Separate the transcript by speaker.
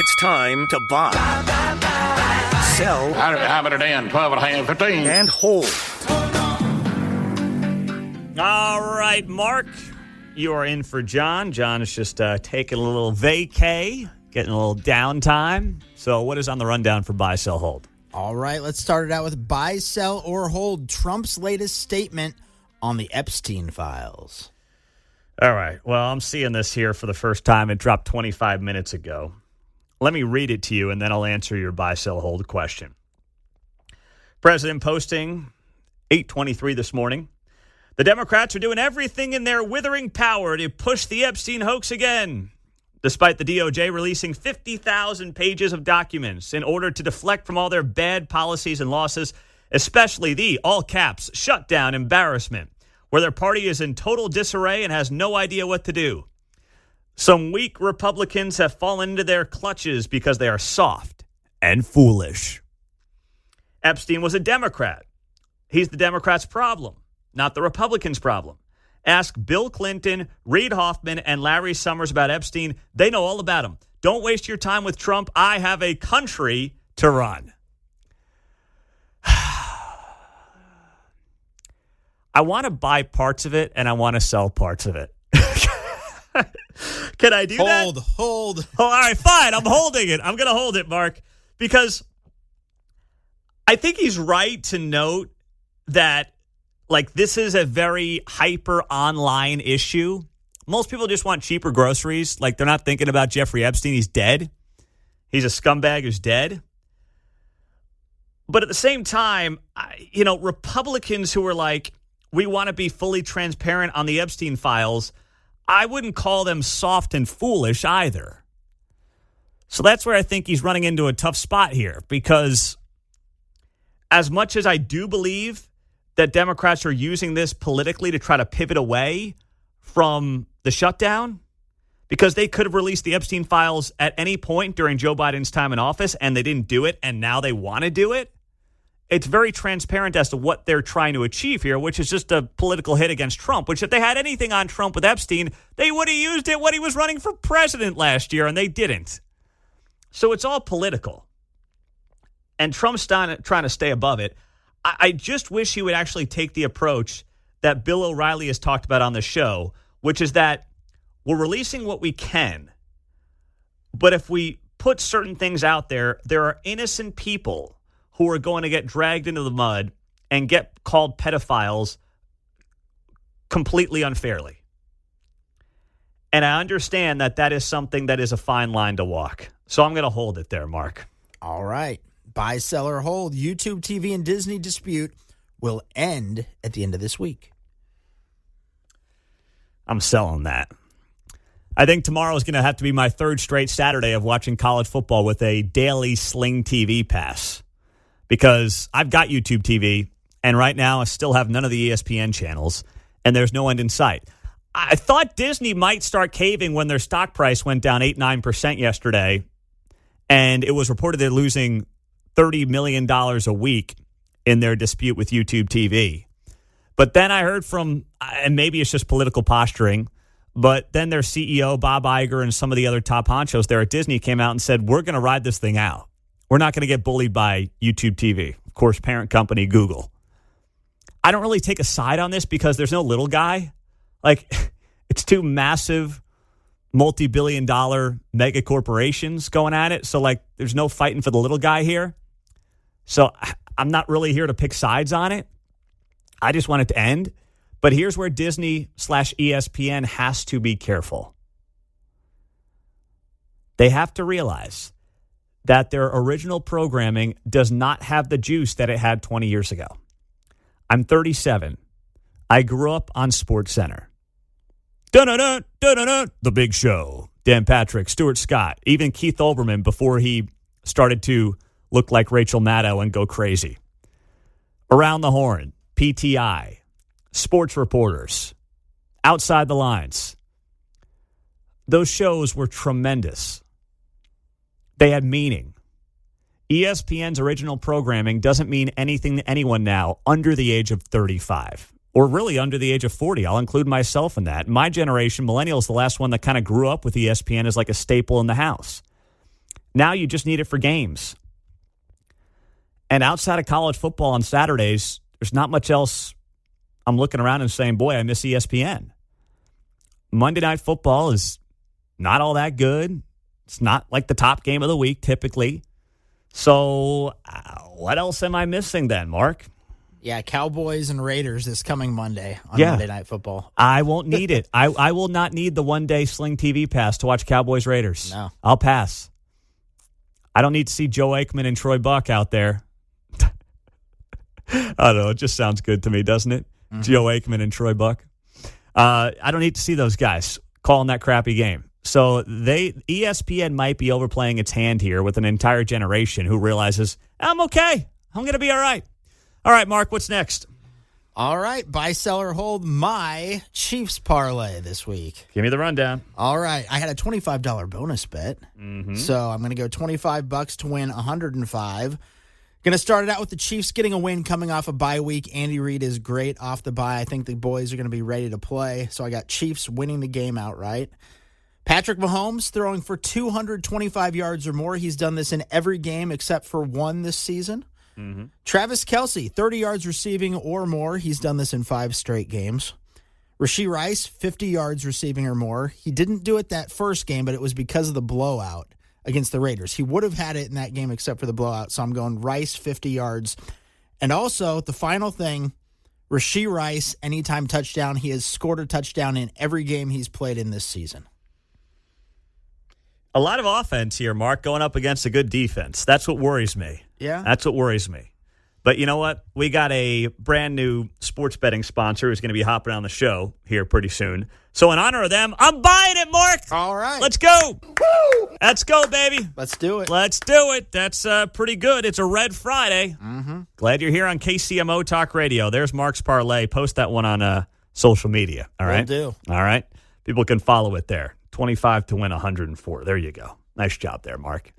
Speaker 1: It's time to buy, sell,
Speaker 2: How about a damn 12 and a half, 15?
Speaker 1: and hold.
Speaker 3: All right, Mark, you are in for John. John is just taking a little vacay, getting a little downtime. So what is on the rundown for buy, sell, hold?
Speaker 4: All right, let's start it out with buy, sell, or hold Trump's latest statement on the Epstein files.
Speaker 3: All right, well, I'm seeing this here for the first time. It dropped 25 minutes ago. Let me read it to you, and then I'll answer your buy, sell, hold question. President posting 8:23 this morning. The Democrats are doing everything in their withering power to push the Epstein hoax again, despite the DOJ releasing 50,000 pages of documents in order to deflect from all their bad policies and losses, especially the, all caps, shutdown embarrassment, where their party is in total disarray and has no idea what to do. Some weak Republicans have fallen into their clutches because they are soft and foolish. Epstein was a Democrat. He's the Democrats' problem, not the Republicans' problem. Ask Bill Clinton, Reid Hoffman, and Larry Summers about Epstein. They know all about him. Don't waste your time with Trump. I have a country to run. I want to buy parts of it, and I want to sell parts of it. Can I do that?
Speaker 4: Hold.
Speaker 3: Oh, all right, fine. I'm holding it. I'm going to hold it, Mark, because I think he's right to note that, like, this is a very hyper online issue. Most people just want cheaper groceries. Like, they're not thinking about Jeffrey Epstein. He's dead. He's a scumbag who's dead. But at the same time, Republicans who are like, we want to be fully transparent on the Epstein files, I wouldn't call them soft and foolish either. So that's where I think he's running into a tough spot here, because as much as I do believe that Democrats are using this politically to try to pivot away from the shutdown, because they could have released the Epstein files at any point during Joe Biden's time in office, and they didn't do it, and now they want to do it. It's very transparent as to what they're trying to achieve here, which is just a political hit against Trump, which if they had anything on Trump with Epstein, they would have used it when he was running for president last year, and they didn't. So it's all political. And Trump's trying to stay above it. I just wish he would actually take the approach that Bill O'Reilly has talked about on the show, which is that we're releasing what we can, but if we put certain things out there, there are innocent people who are going to get dragged into the mud and get called pedophiles completely unfairly. And I understand that that is something that is a fine line to walk. So I'm going to hold it there, Mark.
Speaker 4: All right. Buy, sell, or hold. YouTube TV and Disney dispute will end at the end of this week.
Speaker 3: I'm selling that. I think tomorrow is going to have to be my third straight Saturday of watching college football with a daily Sling TV pass, because I've got YouTube TV, and right now I still have none of the ESPN channels, and there's no end in sight. I thought Disney might start caving when their stock price went down 8-9% yesterday, and it was reported they're losing $30 million a week in their dispute with YouTube TV. But then I heard from, and maybe it's just political posturing, but then their CEO, Bob Iger, and some of the other top honchos there at Disney came out and said, we're going to ride this thing out. We're not going to get bullied by YouTube TV. Of course, parent company Google. I don't really take a side on this because there's no little guy. Like, it's two massive multi-billion-dollar mega corporations going at it. So, like, there's no fighting for the little guy here. So I'm not really here to pick sides on it. I just want it to end. But here's where Disney/ESPN has to be careful. They have to realize that their original programming does not have the juice that it had 20 years ago. I'm 37. I grew up on SportsCenter. Dun-dun-dun, dun-dun-dun, The Big Show. Dan Patrick, Stuart Scott, even Keith Olbermann before he started to look like Rachel Maddow and go crazy. Around the Horn, PTI, Sports Reporters, Outside the Lines. Those shows were tremendous. They had meaning. ESPN's original programming doesn't mean anything to anyone now under the age of 35, or really under the age of 40. I'll include myself in that. My generation, millennials, the last one that kind of grew up with ESPN as like a staple in the house. Now you just need it for games. And outside of college football on Saturdays, there's not much else I'm looking around and saying, boy, I miss ESPN. Monday Night Football is not all that good. It's not like the top game of the week typically. So what else am I missing then, Mark?
Speaker 4: Yeah, Cowboys and Raiders this coming Monday on Monday Night Football.
Speaker 3: I won't need it. I will not need the one-day Sling TV pass to watch Cowboys Raiders.
Speaker 4: No.
Speaker 3: I'll pass. I don't need to see Joe Aikman and Troy Buck out there. I don't know. It just sounds good to me, doesn't it? Mm-hmm. Joe Aikman and Troy Buck. I don't need to see those guys calling that crappy game. So ESPN might be overplaying its hand here with an entire generation who realizes, I'm okay. I'm going to be all right. All right, Mark, what's next?
Speaker 4: All right, buy, sell, or hold my Chiefs parlay this week.
Speaker 3: Give me the rundown.
Speaker 4: All right, I had a $25 bonus bet, so I'm going to go $25 to win $105. Going to start it out with the Chiefs getting a win coming off a bye week. Andy Reid is great off the bye. I think the boys are going to be ready to play, so I got Chiefs winning the game outright. Patrick Mahomes throwing for 225 yards or more. He's done this in every game except for one this season. Mm-hmm. Travis Kelce, 30 yards receiving or more. He's done this in 5 straight games. Rashee Rice, 50 yards receiving or more. He didn't do it that first game, but it was because of the blowout against the Raiders. He would have had it in that game except for the blowout, so I'm going Rice, 50 yards. And also, the final thing, Rashee Rice, anytime touchdown. He has scored a touchdown in every game he's played in this season.
Speaker 3: A lot of offense here, Mark, going up against a good defense. That's what worries me.
Speaker 4: Yeah?
Speaker 3: That's what worries me. But you know what? We got a brand new sports betting sponsor who's going to be hopping on the show here pretty soon. So in honor of them, I'm buying it, Mark.
Speaker 4: All right.
Speaker 3: Let's go. Woo! Let's go, baby.
Speaker 4: Let's do it.
Speaker 3: Let's do it. That's pretty good. It's a Red Friday. Mm-hmm. Glad you're here on KCMO Talk Radio. There's Mark's Parlay. Post that one on social media. All right?
Speaker 4: Will do.
Speaker 3: All right? People can follow it there. 25 to win 104. There you go. Nice job there, Mark.